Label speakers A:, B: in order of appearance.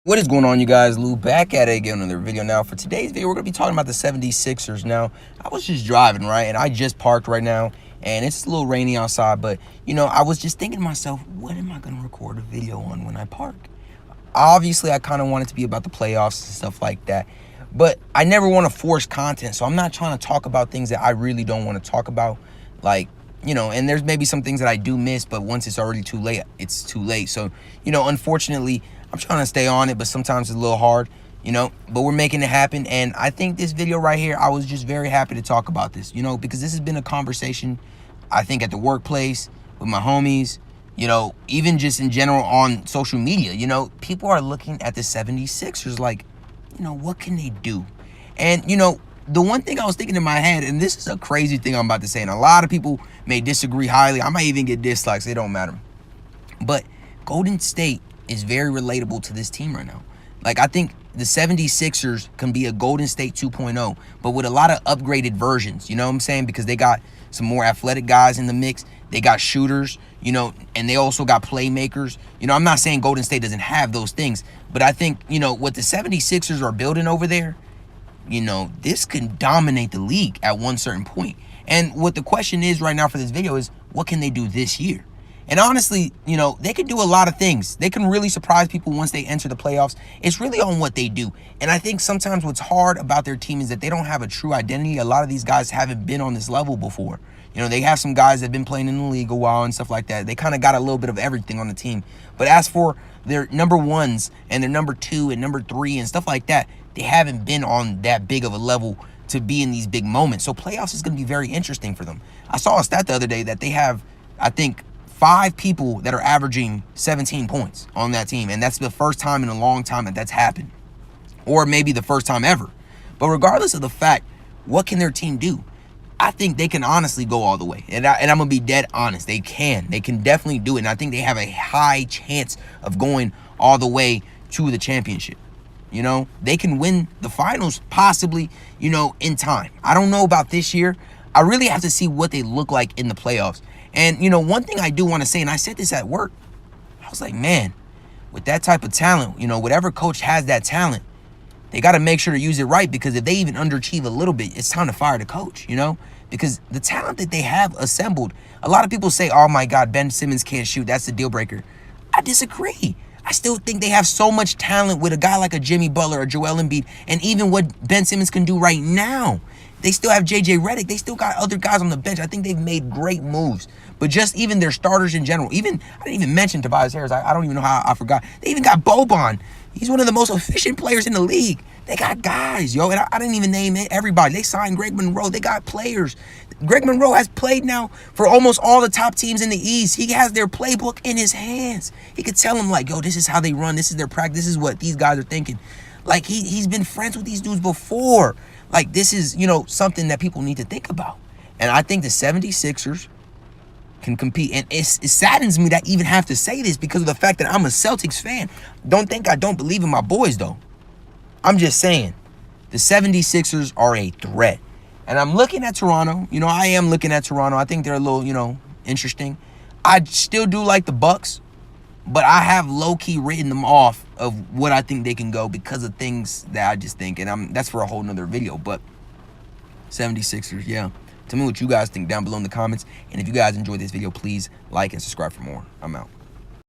A: What is going on, you guys? Lou back at it again, another video. Now for today's video, we're going to be talking about the 76ers. Now, I was just driving, right, and I just parked right now, and it's a little rainy outside, but, you know, I was just thinking to myself, what am I going to record a video on when I park? Obviously, I kind of want it to be about the playoffs and stuff like that, but I never want to force content, so I'm not trying to talk about things that I really don't want to talk about, like, you know, and there's maybe some things that I do miss, but once it's already too late, it's too late. So, you know, unfortunately, I'm trying to stay on it, but sometimes it's a little hard, you know, but we're making it happen. And I think this video right here, I was just very happy to talk about this, you know, because this has been a conversation, I think, at the workplace, with my homies, you know, even just in general on social media. You know, people are looking at the 76ers like, you know, what can they do? And, you know, the one thing I was thinking in my head, and this is a crazy thing I'm about to say, and a lot of people may disagree highly. I might even get dislikes. It don't matter. But Golden State is very relatable to this team right now. Like, I think the 76ers can be a Golden State 2.0, but with a lot of upgraded versions. You know what I'm saying? Because they got some more athletic guys in the mix. They got shooters, you know, and they also got playmakers. You know, I'm not saying Golden State doesn't have those things, but I think, you know, what the 76ers are building over there, you know, this can dominate the league at one certain point. And what the question is right now for this video is, what can they do this year? And honestly, you know, they can do a lot of things. They can really surprise people once they enter the playoffs. It's really on what they do. And I think sometimes what's hard about their team is that they don't have a true identity. A lot of these guys haven't been on this level before. You know, they have some guys that have been playing in the league a while and stuff like that. They kind of got a little bit of everything on the team. But as for their number ones and their number two and number three and stuff like that, they haven't been on that big of a level to be in these big moments. So playoffs is going to be very interesting for them. I saw a stat the other day that they have, I think, 5 people that are averaging 17 points on that team. And that's the first time in a long time that that's happened. Or maybe the first time ever. But regardless of the fact, what can their team do? I think they can honestly go all the way. And I'm going to be dead honest. They can. They can definitely do it. And I think they have a high chance of going all the way to the championship. You know, they can win the finals possibly, you know, in time. I don't know about this year. I really have to see what they look like in the playoffs. And, you know, one thing I do want to say, and I said this at work, I was like, man, with that type of talent, you know, whatever coach has that talent, they got to make sure to use it right, because if they even underachieve a little bit, it's time to fire the coach, you know, because the talent that they have assembled, a lot of people say, oh, my God, Ben Simmons can't shoot. That's the deal breaker. I disagree. I still think they have so much talent with a guy like a Jimmy Butler or Joel Embiid, and even what Ben Simmons can do right now. They still have J.J. Redick. They still got other guys on the bench. I think they've made great moves. But just even their starters in general, even, I didn't even mention Tobias Harris. I don't even know how I forgot. They even got Boban. He's one of the most efficient players in the league. They got guys, yo. And I didn't even name everybody. They signed Greg Monroe. They got players. Greg Monroe has played now for almost all the top teams in the East. He has their playbook in his hands. He could tell them, like, yo, this is how they run. This is their practice. This is what these guys are thinking. Like, he's been friends with these dudes before. Like, this is, you know, something that people need to think about. And I think the 76ers can compete. And it saddens me that I even have to say this because of the fact that I'm a Celtics fan. Don't think I don't believe in my boys, though. I'm just saying, the 76ers are a threat. And I'm looking at Toronto. You know, I am looking at Toronto. I think they're a little, you know, interesting. I still do like the Bucks, but I have low-key written them off of what I think they can go because of things that I just think. And that's for a whole nother video. But 76ers, yeah. Tell me what you guys think down below in the comments. And if you guys enjoyed this video, please like and subscribe for more. I'm out.